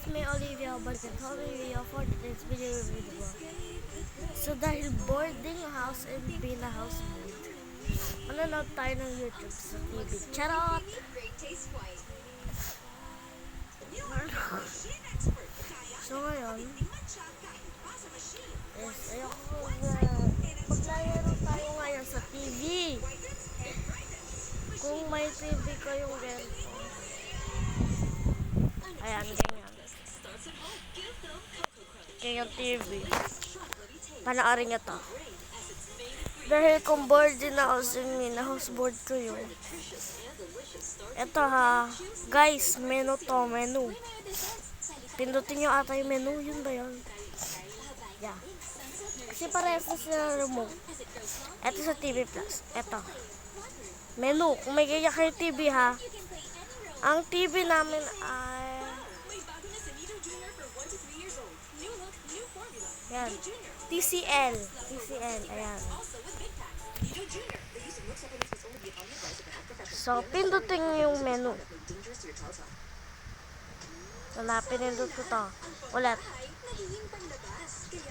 it's me, Olivia Balcantone, for today's video review. So dahil boarding house and Bina housemate, manonood tayo ng YouTube sa TV. Charot! So ngayon, ayoko maglalaro tayo ngayon sa TV. Kung may TV kayong ganito. Ayan, ganyan. Ganyan TV. Panaarin nyo to. Dahil kung board din ako sa houseboard ko yun. Ito ha. Guys, menu to, menu. Pindutin nyo ata yung menu. Yun ba yun? Yeah. Kasi parehas na sila remote. Ito sa TV Plus. Ito. Menu. Kung may ganyan kayo TV ha. Ang TV namin ay yan. TCL. TCL. Ayan. So, pindutin nyo yung menu. So, napinindot ko to. Ulit.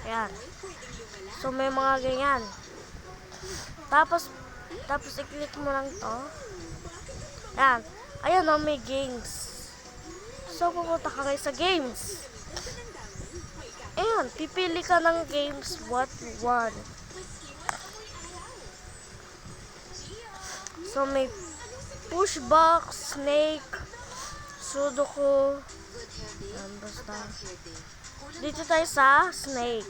Ayan. So, may mga ganyan. Tapos i-click mo lang to. Ayan. Ayan o, may games. So, pupunta ka kayo sa games. Ayan, pipili ka ng games what you want. So, may push box, snake, sudoku. Ayan, basta. Dito tayo sa snake.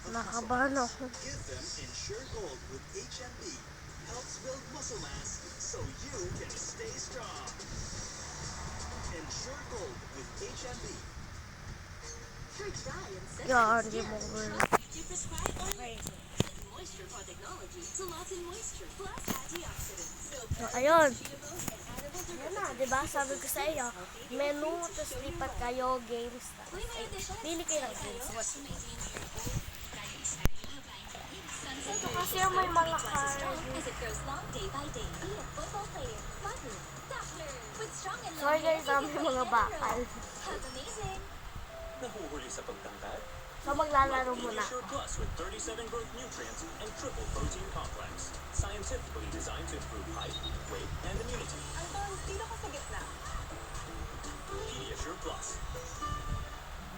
Nakabahan ako. Give them Ensure Gold with HMB. Helps build muscle mass so you can stay strong. Ensure Gold with HMB. Yan, di mo ko. So, ayun. Yan na, diba? Sabi ko sa iyo, menu, tapos lipat kayo, games. Pili kayo ng games. Ito kasi may mga card. Sorry guys, may mga bakal. Nahuhuli sa pagtangkad? So maglalaro muna. Ensure Plus with 37 growth nutrients and triple protein complex. Scientifically designed to improve height, weight, and immunity. Dito ka sa gitna. Pediasure Plus.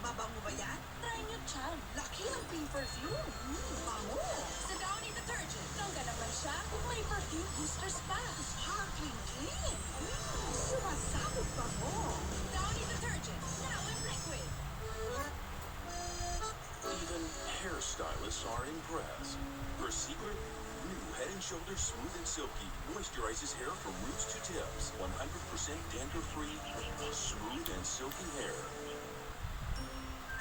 Mabango ba yan? Try nyo, Chan. Laki ang pink perfume. Bango. Sa Downy detergent, tanggal naman siya. May perfume boosters pa. Sparkling clean. Sumasabog pa mo. Downy detergent, now in liquid. Even hairstylists are impressed. Her secret? New Head & Shoulders Smooth and Silky moisturizes hair from roots to tips. 100% dandruff-free, smooth and silky hair.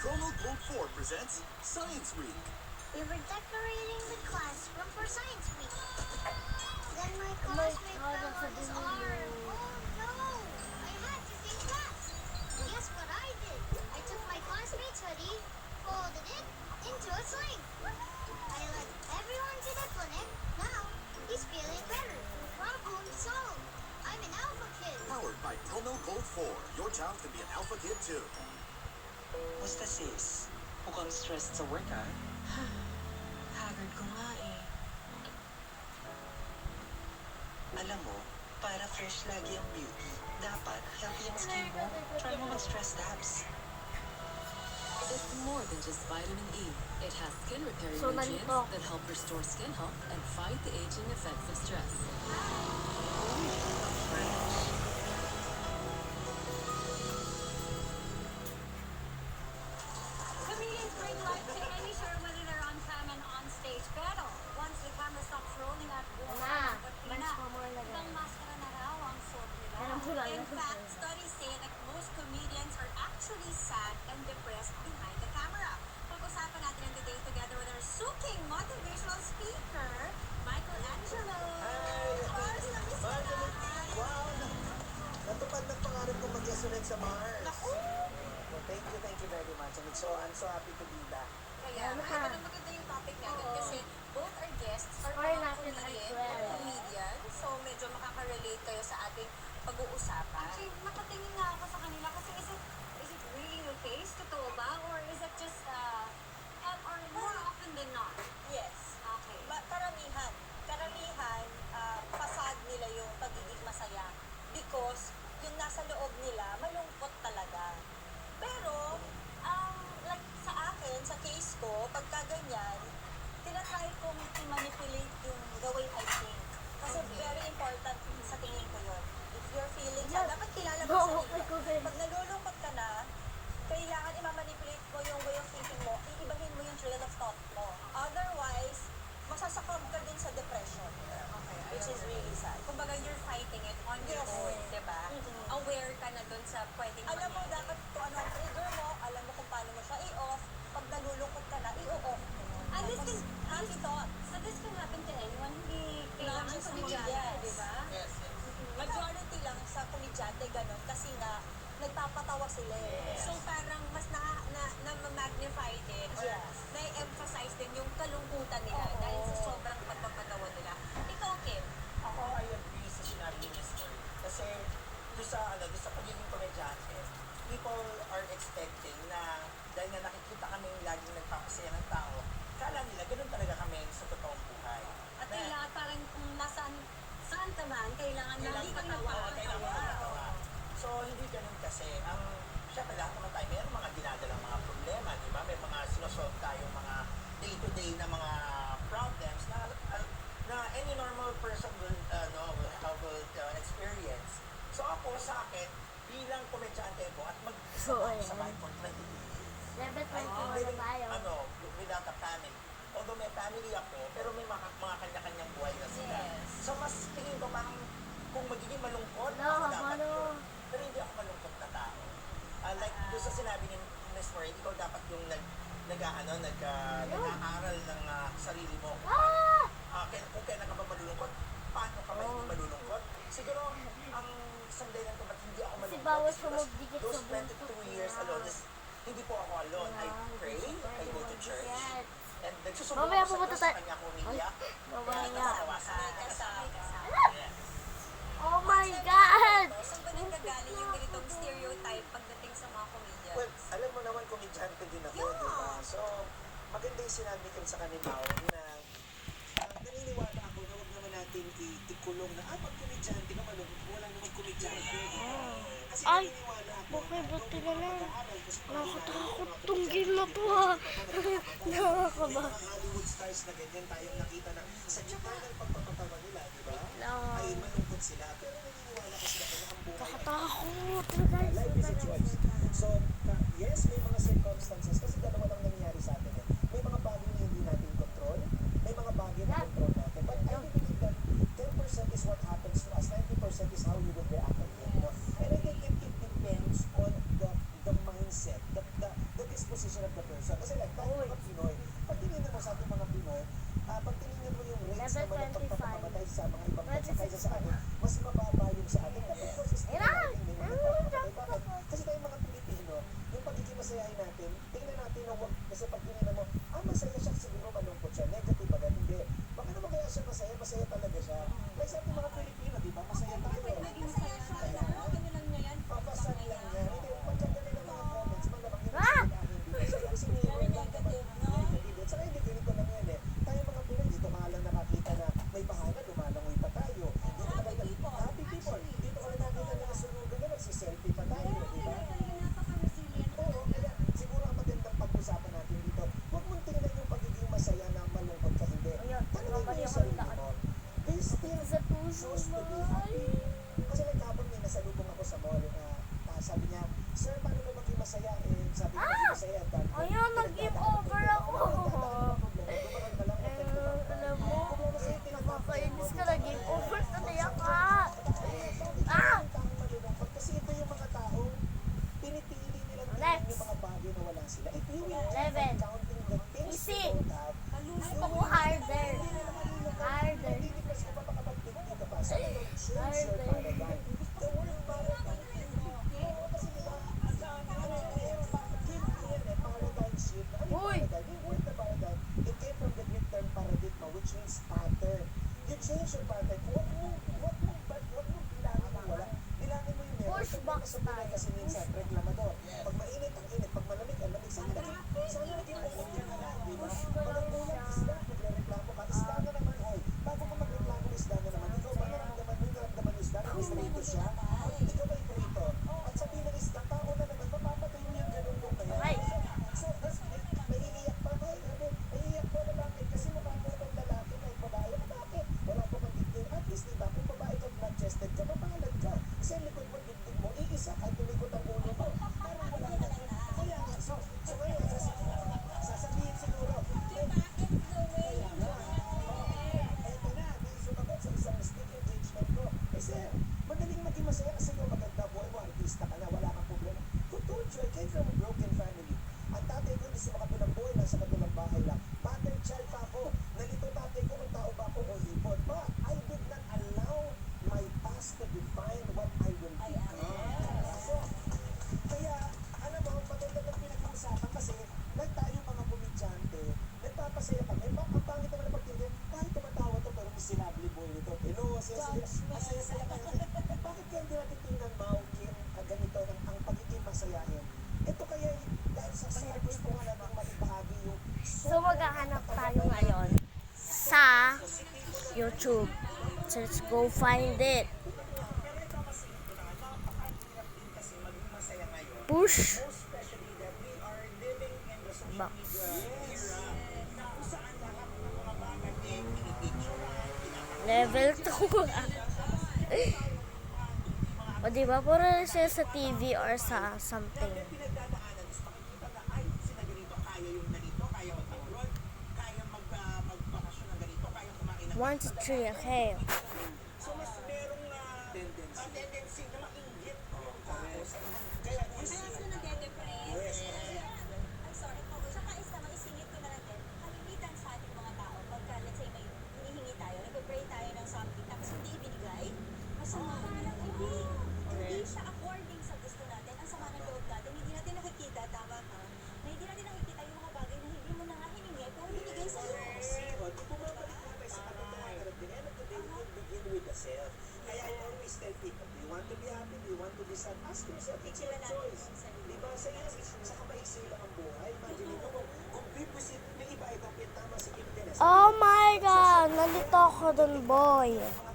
Promo Gold 4 presents Science Week. We were decorating the classroom for Science Week. Then my classmate fell on his arm. Oh no! I had to take class. Guess what I did? I took my classmate's hoodie, folded it into a sling. I let everyone sit up on it. Now, he's feeling better. Problem solved. I'm an alpha kid. Powered by Promo Gold 4. Your child can be an alpha kid too. Musta sis? Mukhang stressed sa work ha? Haggard ko nga eh. Alam mo, para fresh lagi ang beauty, dapat healthy ang skin mo. Try mo mag-stress tabs. It's more than just vitamin E. It has skin repairing So, nutrients nandito. that help restore skin health and fight the aging effects of stress. Comedians bring life to any show whether they're on cam and on stage. Pero, once the camera stops rolling at ibang maskara na raw ang suot nila. In fact, studies say that most comedians are actually sad and depressed behind the camera. Pag-usapan natin ang today together with our suking motivational speaker, Michael Angelo. Mars, na-miss ka na. Wow! Natupad ng pangarap kong mag-yes ulit sa Mars. Naku! Well, thank you very much. sunod. So, I'm so happy to be back. Kaya, Ano ka? kaya naman maganda yung topic natin kasi both our guests are Score mga natin ay 12. comedian. So, medyo makaka-relate kayo sa ating pag-uusapan. Actually, nakatingin nga ako sa kanila kasi is it really your face? Totoo ba? Or is it just, or more often than not? Yes. Okay. Karamihan, fasad nila yung pagiging masaya because yung nasa loob nila, malungkot talaga. Pero, like sa akin, sa case ko, pagka ganyan, tinatry kong i-manipulate yung the way I think. Kasi very important sa tingin ko yun. If you're feeling sad, dapat kilala mo Oo, sarili mo. okay. Pag nalulungkot ka na, kailangan i-manipulate mo yung way of thinking mo, iibahin mo yung trail of thought mo. Otherwise, masasakam ka din sa depression. Which is really sad. Kumbaga, you're fighting it on your Yes. own, di ba? Mhm. Aware ka na dun sa pwedeng Alam mo mangyari. dapat kung ano ang trigger mo, alam mo kung paano mo siya i-off. Pag nalulungkot ka na, i-off mo. And this can, Happy thoughts. so this can happen to anyone, hindi kailangan just komedyante, yes. di ba? Majority lang sa komedyante ganun kasi nga nagpapatawa sila eh. So parang mas na-magnify din, or Yes. na-emphasize din yung kalungkutan nila Oo. dahil sa sobrang pagpapatawa nila. Ikaw, Kim, Ako, I agree sa sinabi ni Mr. Kasi doon sa pagiging komedyante, people are expecting na dahil nga nakikita kami laging nagpapasaya ng tao, kala nila ganun talaga kami sa totoong buhay. at Na- kailangan parang kung saan ka man, kailangan na hindi ka kailangan nagpapatawa. magpatawa. So, hindi ganun kasi. Siyempre, lahat naman tayo, mayroong mga dinadalang mga problema, di ba? May mga sinosolve tayong mga day-to-day na mga problems na any normal person will experience. So, ako sa akin, bilang komedyante ko at So, sa ayan. for 20 years, Level I'm 21 living, na tayo. without a family. Although may family ako, pero may mga kanya-kanyang buhay na sila. Yes. So mas tingin ko parang kung magiging malungkot, No, ako dapat ano? yun. Pero hindi ako malungkot na tao. Like doon sa sinabi ni Miss Marie, ikaw dapat yung nag-aaral ng sarili mo. Kung kailan ka ba malulungkot, paano ka ba hindi malulungkot? Siguro, ang isang dahilan kung ba't hindi ako malungkot bawal is because sumugdikit those sa buntot 22 years niya. alone, hindi po ako alone. I pray, I go to church, Yes. and nagsusumbong Mamaya ako sa pumunta Diyos sa tayo. kanya kung umiiyak. Mamaya. Natawasan. Yes. Oh my God! Saan ba nanggagaling yung ganitong stereotype pagdating sa mga comedians? Well, alam mo naman, komedyante din ako, Yeah. di ba? So, maganda yung sinabi ko sa kanila na naniniwala ako na huwag naman natin ikulong na, pag komedyante ka, wala naman komedyante. di ba? Kasi Ay, naniniwala ako bakit na ba't kung tinanong? mag-aaral ka sa Nakatakot tong game na to ha. may Nakakaba. mga Hollywood stars na ganyan tayong nakita na sa gitna ng pagpapatawa nila, di ba? Ay malungkot sila. Pero naniniwala ko sila na ang buhay Nakatakot guys. life is a choice. So, yes, may mga circumstances kasi dalawa lang nangyayari sa atin eh. May mga bagay na hindi natin control, may mga bagay na control natin. But I believe that 10% is what happens to us, 90% is how we would react on it. No? And I think it depends on the mindset, the disposition of the person. Kasi like, tayo mga Pinoy, pag tinignan mo sa ating mga Pinoy, pag tinignan mo yung rates Level naman ng 25. pagpapakamatay sa mga ibang bansa 26 kaysa sa atin, mas mababa yung sa atin. But of course, still Ayun! natin may mga nagpapakamatay. Bakit? Kasi tayo mga Pilipino, yung pagiging masayahin natin, tingnan natin na wag, kasi pag tinignan mo, masaya siya, siguro malungkot siya, negative ba ganun? Hindi. Baka naman kaya siya masaya, masaya talaga siya. Like sa ating mga Pilipino, di ba? Masaya tayo. Masaya siya, alam mo, ano lang niya yan, Papasan lang yan. Hindi, pagkagaling ng mga comments, malamang yun Ah! hindi masaya. Kasi Very negative, no? negative. Saka hindi ganito lang yan eh. Tayo mga Pinoy, dito ka lang nakakita na may bahana, lumalangoy pa tayo. Dito ka lang happy people. Dito ka lang nakita na nasunugan na, nagsiselfie pa tayo, di ba? Napaka-resilient. Oo, kaya siguro ang magandang pag-usapan natin dito, huwag mong tingnan yung pagiging masaya na malungkot ka hindi. Tanungin mo yung sarili mo. Do you still Sa puso choose to be mo. happy? Kasi like kahapon may nasalubong ako sa mall na sabi niya, sir, paano ba maging masaya? Eh, sabi ko maging masaya. Ayun, nag-give over ako. Alam mo, nakakainis ka, nag-give over sa tiyak ka. Ah! Kasi ito yung mga taong pinipili nilang tingnan Next. yung mga bagay na wala sila. If you will 11. counting the things Easy. you don't have, Gusto ko harder. Harder. Lilipas ka pa makapag-50 ka pa. So, you don't choose your paradigm. The word paradigm. Oo, kasi diba, give yan eh, YouTube. So let's go find it. Push. Especially that we are living in the social Box. media era na kung saan lahat ng mga bagay ay pinipicturean, Level 2. O diba, puro siya sa TV or sa something. pinagdadaanan is makikita na ay sina ganito kaya yung ganito, kaya mag-abroad, kaya magbakasyon ng ganito, kaya kumain ng 1 to 3, okay. so mas merong tendency na mainggit yung tao sa ibang kaya Kaya nade-depress. I'm sorry po. Tsaka isa, maisingit ko na lang din. Kalimitan sa ating mga tao, pagka let's say may hinihingi tayo, nagpe-pray tayo ng something, tapos hindi ibinigay, masama ka na lang. Hindi siya according sa gusto natin. Ang sama ng loob natin, hindi natin nakikita, tama ka? Na hindi natin nakikita yung mga bagay na hindi mo na nga hiningi, pero binigay sa'yo. di bumabalik na tayo sa katotohanan. At the end of the day, we will begin with the self. Kaya I always tell people, do you want to be happy? Do you want to be sad? Ask yourself, it's your choice. Di ba? Sa kapaiksi lang ang buhay. Imagine mo kung visit, may iba ibang pintama si Kim Dennis. Oh my God! Nalito ako dun, boy.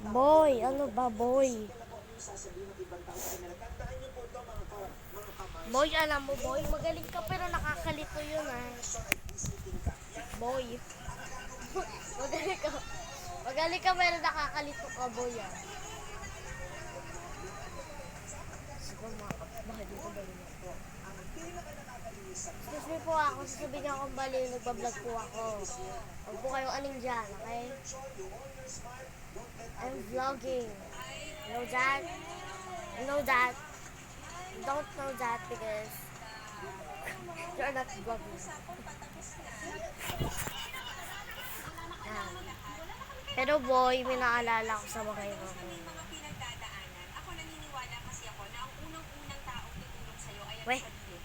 Boy, ano ba, boy? Sasabihin ng ibang tao sa kanila. Tandaan niyo po ito, mga kamay. Boy, alam mo, boy, magaling ka pero nakakalito yun, ah. Boy. Magaling ka. Magaling ka pero nakakalito ka, boy, ah. Siguro mga kapatbahay dito ba yun ako? Excuse me po ako, sasabihin niyo akong bali, nagbablog po ako. Huwag po kayong aning dyan, okay? I'm vlogging. You know that? You know that? Don't know that because you're not vlogging. Yan. Pero boy, may naalala ko sa mga ino ko. May mga pinagdadaanan. Ako naniniwala kasi ako na ang unang-unang taong tutulong sa'yo ay ang Weh. sarili.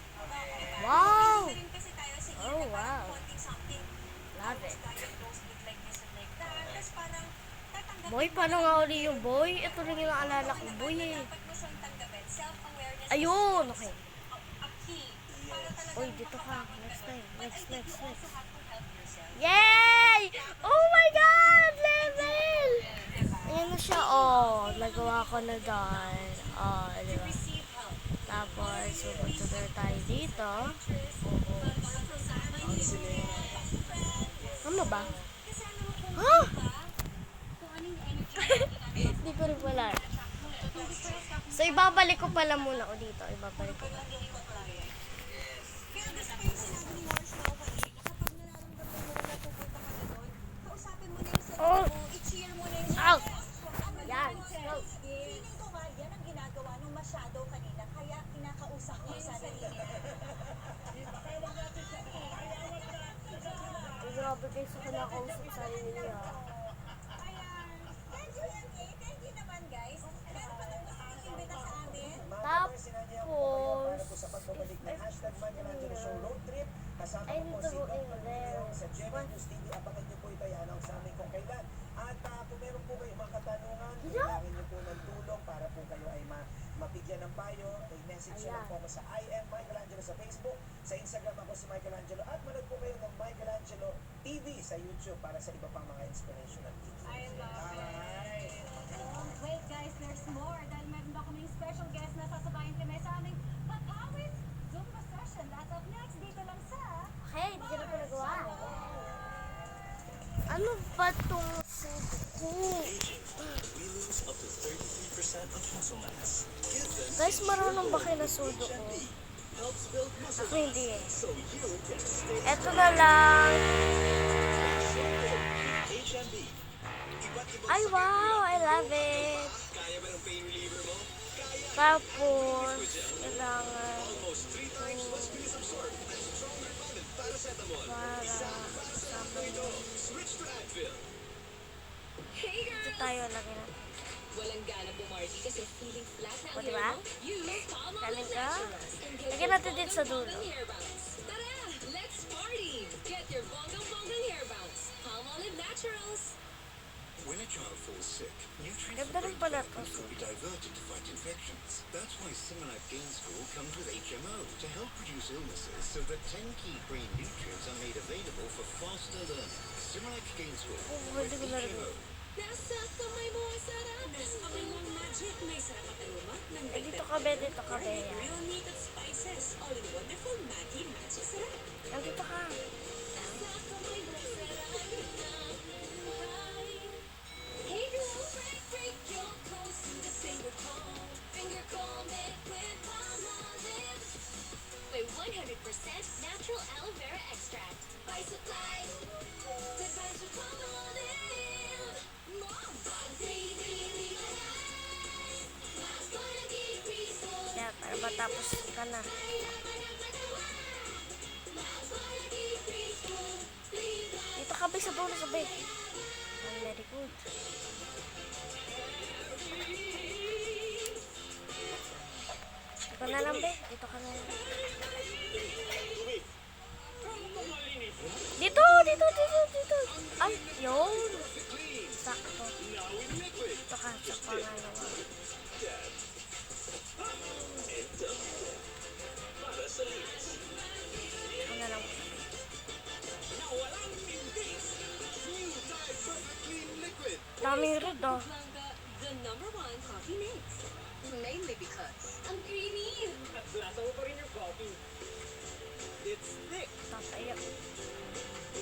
Wow! Isa rin kasi tayo sa Oh, na parang wow. konting something. Love it. Diagnosed with like this and like that. Tapos parang tatanggapin Boy, paano nga uli yung boy? Ito lang yung naalala ko, boy eh. dapat mo siyang tanggapin. Self-awareness Ayun, is okay. a key. Para talagang Uy, dito ka. Next time. But I Next. think you also have to help yourself. Yay! Oh my God! Level! Ayan na siya, oh. Nagawa ko na doon. Oh, di ba? Receive help. Tapos, pupunta tayo dito. Ano ba? Kasi alam mo kung Huh? kung ano yung energy Hindi ko rin wala. So, ibabalik ko pala muna o dito. Ibabalik ko. Kaya gusto ko yung sinabi ni Marshall kanina, kapag nararamdaman mo na pupunta ka na doon, kausapin mo na yung sarili Oh. mo, i-cheer mo na yung Out. Ano Yan. yung Go. feeling ko nga yan ang ginagawa nung masyado kanina, kaya kinakausap mo ang sarili niya. Grabe guys, ako nakausap sa inyo. Thank you, MA. Thank you naman, guys. Meron pa nang gusto yung imbita sa amin. Tapos, Para po sa pagbabalik ng hashtag Michelangelo Show Road Trip. Kasama I ko need po to si go Dr. in there. Leong sa Gemini News TV. Abangan niyo po ito. I-announce sa amin kung kailan. At kung meron po kayo mga katanungan, kailangan niyo po ng tulong para po kayo ay mabigyan ng payo. I-message niyo lang po ako sa I am Michelangelo sa Facebook. Sa Instagram ako si Michelangelo. At manood po kayo ng Michelangelo TV sa YouTube para sa iba pang mga inspirational videos. I love Alright. Wait guys, there's more. Dahil meron ba kaming special guest na sasabayin kami sa aming Papawis Zumba session. That's up next dito lang sa okay, hindi ko na pa nagawa. Ano ba itong suko? We lose up to 33% of muscle mass. Give them Guys, marunong ba kayo na sudo ko? helps build muscle Ako hindi eh. so you can stay Eto na lang. HMB. Iba't ibang Ay, wow! I love it. kaya ba ng pain reliever mo? Tapos, kailangan Almost 3 times less bilis absorb and stronger than paracetamol. para kasama mo. Switch to Advil. Hey Ito girls! tayo lagi na. Walang gana pumarty kasi feeling flat na O, ang diba? hair mo? Use Palmolive Galing ka? Naturals and get Lagyan your natin din sa dulo. bonggang hair bounce. Tara! Let's party! Get your bonggang hair bounce. Palmolive Naturals. When a child falls sick, nutrients Ganda rin pala to. could be diverted to fight infections. That's why Similac Gain School comes with HMO to help reduce illnesses so that 10 key brain nutrients are made available for faster learning. Similac Gain School Oh, with hindi ko na rin. HMO. Nasa kamay mo ang sarap. Nasa kamay mo ang magic. May sarap at aroma ng Eh, dito ka, be. Dito ka, be. Yan. real meat at spices. All in wonderful Maggi Magic Sarap. Nandito ka. Nasa kamay mo ang sarap ng buhay. Hey girl, break your clothes to the finger comb. Finger comb it with Palmolive. May 100% natural aloe vera extract. By supply. Goodbye to Palmolive. Mom, Yan, para matapos ka na. Dito ka, be, sa dulo, sa be. Very good. Dito na lang, be. Dito ka na lang. Dito, dito, dito, dito. Ay, yun. Sakto. Dito ka sa pangalawa. Dito na lang. Daming red, oh. the number one coffee mix. Mainly because ang creamy. Lasa mo pa rin yung coffee. It's thick. Tataya.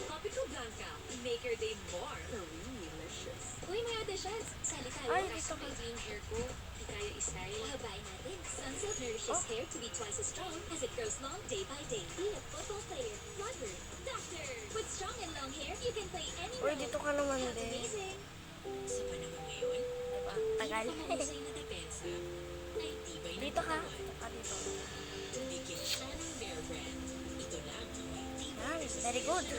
Coffee ko Blanca. Make your day more delicious. Uy, may auditions. Sali tayo Ay, para dito sa ka. main hair ko. Di kaya istyle. Habayin natin. Sunsilk nourishes hair to be twice as strong as it grows long day by day. Be a football player, runner, doctor. With strong and long hair, you can play any Uy, role. dito ka naman, That's be. amazing. Sa panahon ngayon, Diba? Tagal. mahusay na depensa ay tibay ng Dito ka. katawan. Dito ka dito. Bigyan siya ng Bear Brand. Ito lang ang Yan, very good. 100%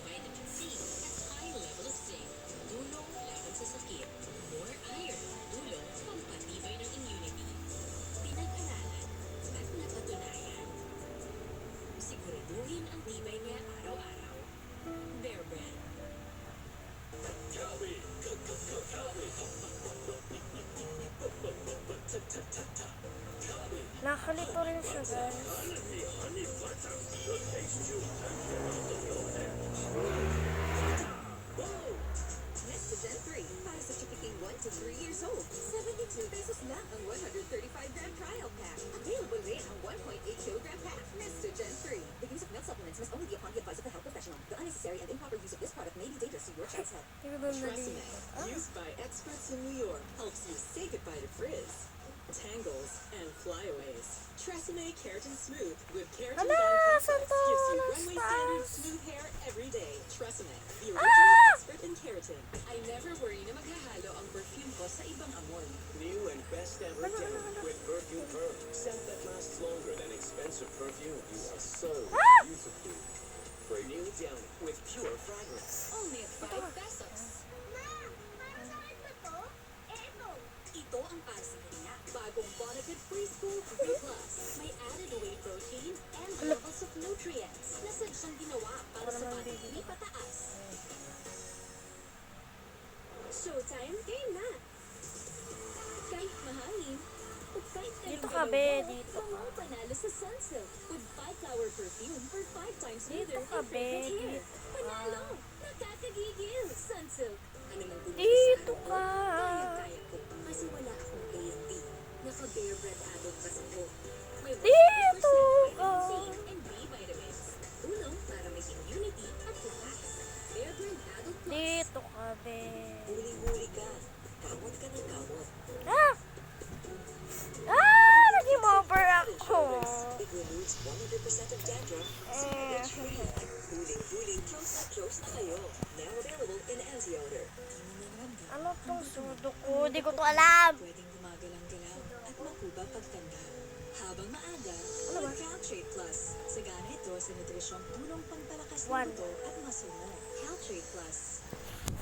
vitamin C at high level of zinc. Tulong laban sa sakit. More iron. Tulong pampatibay ng immunity. Pinag-aralan at napatunayan. Siguraduhin ang tibay niya araw-araw. Bear Brand. Nakalito rin siya, guys. Next to Gen 3, para sa chikiting 1 to 3 years old. 72 pesos lang ang 135-gram trial pack. Available rin ang 1.8 kilogram pack. Next to Gen 3. The use of milk supplements must only be upon the advice of the health professional. The unnecessary and improper use of this product may be dangerous to your child's health. Hindi ko doon Tresemme, nalinis. used by experts in New York, helps you say goodbye to frizz, tangles, and flyaways. Tresemme Keratin Smooth with Keratin Hala, Bond saan Complex to? gives you Nas runway standard taas. smooth hair every day. Tresemme, the Ah! original expert in keratin. I never worry na maghahalo ang perfume ko sa ibang amoy. New and best ever denim with Perfume Her. Scent that lasts longer than expensive perfume. You are so beautiful. For new down with pure fragrance. Only at 5 pesos. Ito ang para sa kanya. Bagong Bonafide Preschool 3 Plus. May added whey protein and levels of nutrients na sadyang ginawa para sa batang hindi pataas. Showtime, game na! Kahit mahangin, o kahit Dito anong ka, be. galaw-galaw, Dito ka. mga panalo sa Sunsilk with 5-flower perfume for 5 times Dito smoother ka, and be. fragrant hair. Dito ka. Panalo! Nakakagigil! Sunsilk! Ano nang bumili Dito sa ka. kaya ko. Kasi wala akong AFD. Naka-Bear Brand adult kasi ko. May 100% Dito ka. vitamin C and B vitamins. Tulong para may immunity at lakas. Bear Brand Adult Plus. Dito ka, be. Huli-huli ka. Kawat ka ng kawat. Ah! Ah! Naging over ako. It removes 100% of dandruff. Eh. Huli-huli, close na close na kayo. Now available in anti-odor. Ano tong sudo ko? Di ko to alam. Pwedeng gumagalang-galaw at makuba pagtanda. Habang maaga, Ano ba? Caltrate Plus. Sagana ito sa nutrisyong tulong pangpalakas ng One. buto at muscle mo. Caltrate Plus.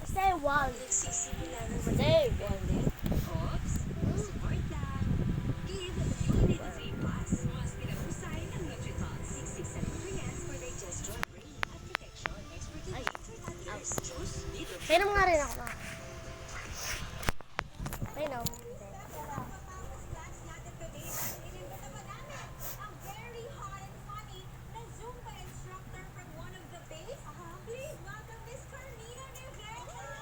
Say one. Nagsisimula na Say one. Oops! Support lang! Give Unit 3 Plus. Mas pinag-usay ng Nutritots. 67 nutrients for digestion, brain, at protection. Expertly made for toddlers. Choose Nutrition. Painom nga rin ako. Painom. Snacks natin today dahil inimbita pa namin ang very hot and funny na Zumba instructor from one of the base. Please welcome Miss Carmina Negrete!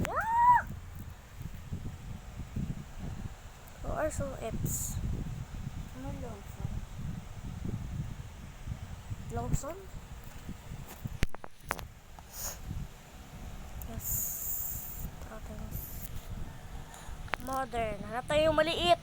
Yeah! Who are so F's? Ano Lawson? Lawson? Yes. Tapos modern. Hanap tayo yung maliit.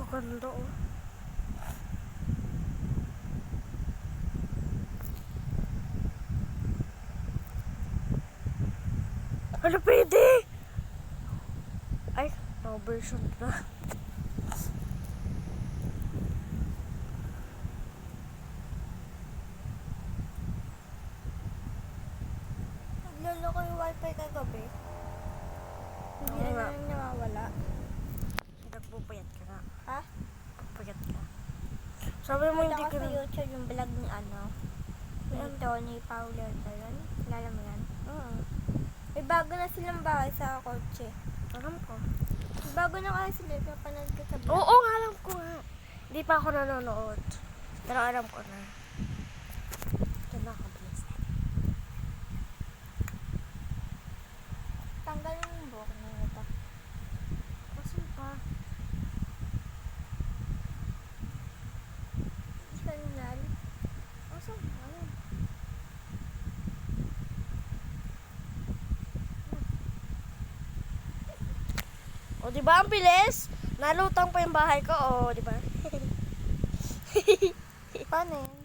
Kaganda oh. Ano pwede? Ay, no version na. Naglolo ko yung wifi kagabi. Hindi Oo na nga. lang nawawala. Nagpupayat ka na. Ha? Pupayat ka. Sabi mo hindi Nakita ka ko sa na. YouTube yung vlog ni ano. Ni Tony Fowler ba yun? Kilala mo yan? Oo. May bago na silang bahay sa kotse. Alam ko. May bago na kasi sila. Napanood ko sa vlog. Oo, alam ko nga. Hindi pa ako nanonood. Pero alam ko na. Ito na ako, please. Tanggalin yung buhok na ito. Kasi pa. Kanal. Asan? Ano? O, di ba ang bilis? Nalutang pa yung bahay ko, o, di ba? Paano yan?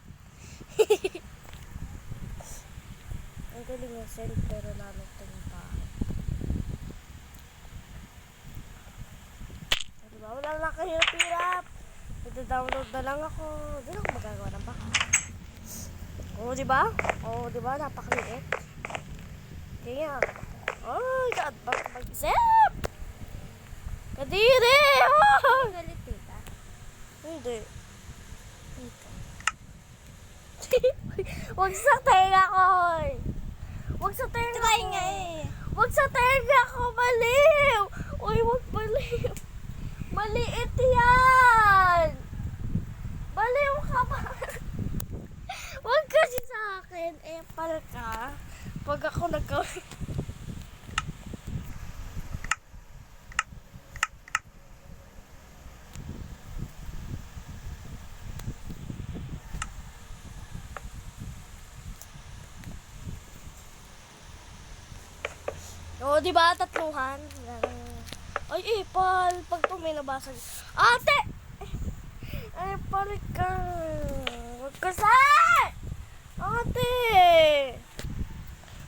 Ang galing yung send, pero nalutang yung bahay. O, di ba? Wala lang kahirap-hirap. Ito-download na lang ako. Di na ako magagawa ng baka. O, di ba? O, di ba? Napakaliit. Kaya, oh, God, mag-isip! Kadiri! Oh! Galit tita. Hindi. Wag sa tenga ko, hoy. Wag sa tenga Try ko. nga eh. Wag sa tenga ko, baliw. Uy, wag baliw. Maliit yan. Baliw ka ba? Wag kasi sa akin. Epal ka. Pag ako nagkawin. O, di ba? Tatluhan. Ay, ipal. Pag ito may nabasag. Ate! Ipal ka. Huwag ka sa! Ate!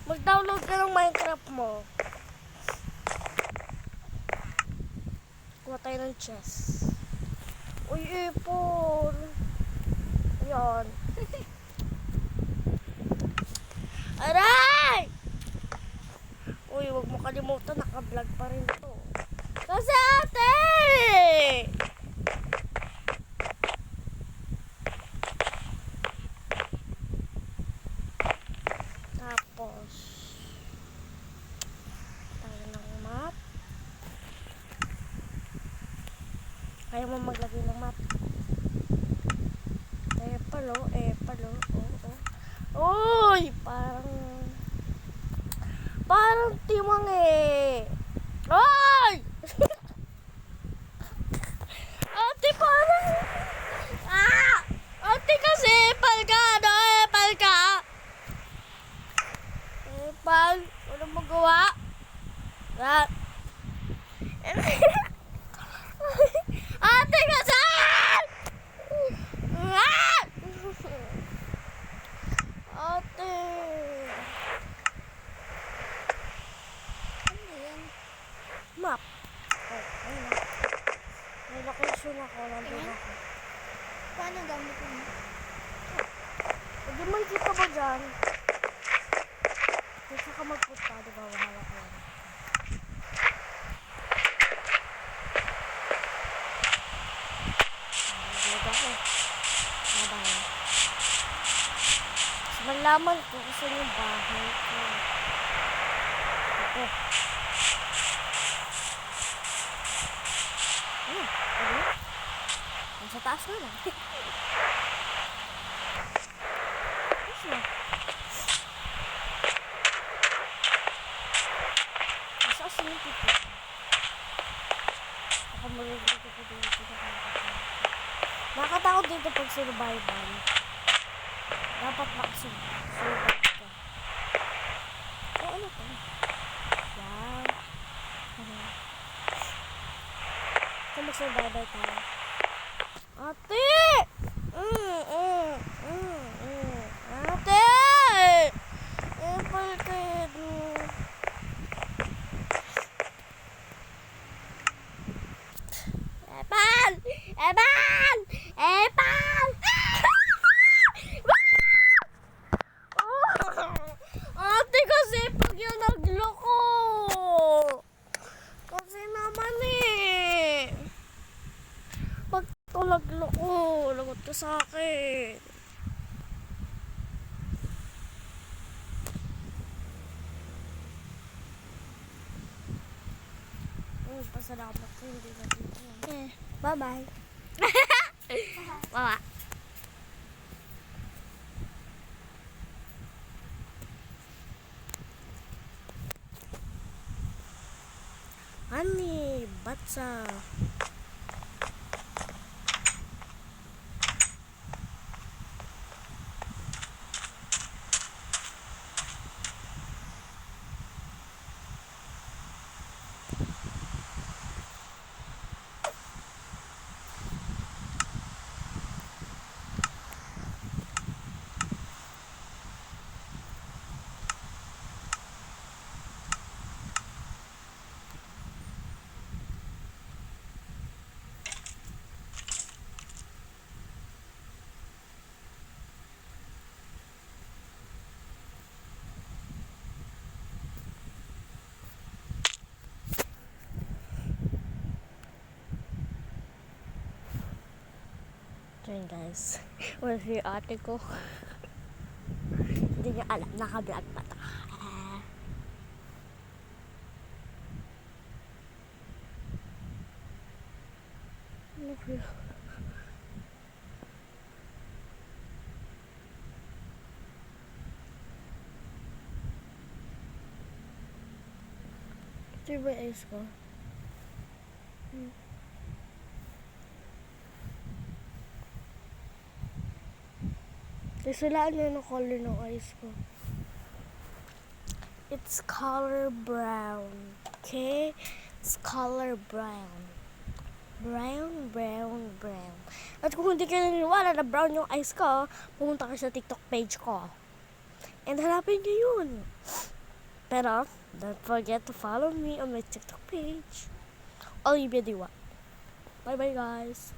Mag-download ka ng Minecraft mo. Kuha tayo ng chess. Uy, ipal. Ayan. Aray! Uy, huwag mo kalimutan, naka-vlog pa rin to. Kasi ate! Tapos, tayo ng map. Kaya mo maglagay ng map. Palo, oo. Uy, parang timang eh. Ay! Ate, parang... Ah! Ate kasi, palka, ano, palka. Pal, walang magawa. Ah. Ate kasi! Ah! Ate! Ano yan? Map. Oh, ayun na. May location ako. Nandun ako. Paano gamit mo? Pwede makikita ba dyan? Kaya ka magpunta, di ba? Hawak ko lang. Naglag ako. Bye-bye. Mas malaman ko kung saan yung bahay ko. Ito. Ano? Nasa taas na lang. Tapos na. Nasa asin yung pipi. Ako magagawin ko dito. Nakatakot dito pag survival. Dapat survival ka. Oh, ano to? Yan. So, mag-survival tayo. Ate! Ate! Bakit? Epan! Epan! Epan! Ate, kasi pag yun nagloko. Kasi naman eh. Pag ito nagloko, lagot ka sa akin. Pasalamat ko hindi na dito. Bye-bye. Mama. Ani, batsa. So yun guys, wala si ate ko. Hindi niya alam, naka-vlog pa ta. Ito ba yung ice ko? Isulaan niyo yung color ng eyes ko. It's color brown. Okay? It's color brown. Brown, brown, brown. At kung hindi kayo naniniwala na brown yung eyes ko, pumunta kayo sa TikTok page ko. And hanapin niyo yun. Pero, don't forget to follow me on my TikTok page. Olivia Diwa. Bye-bye guys.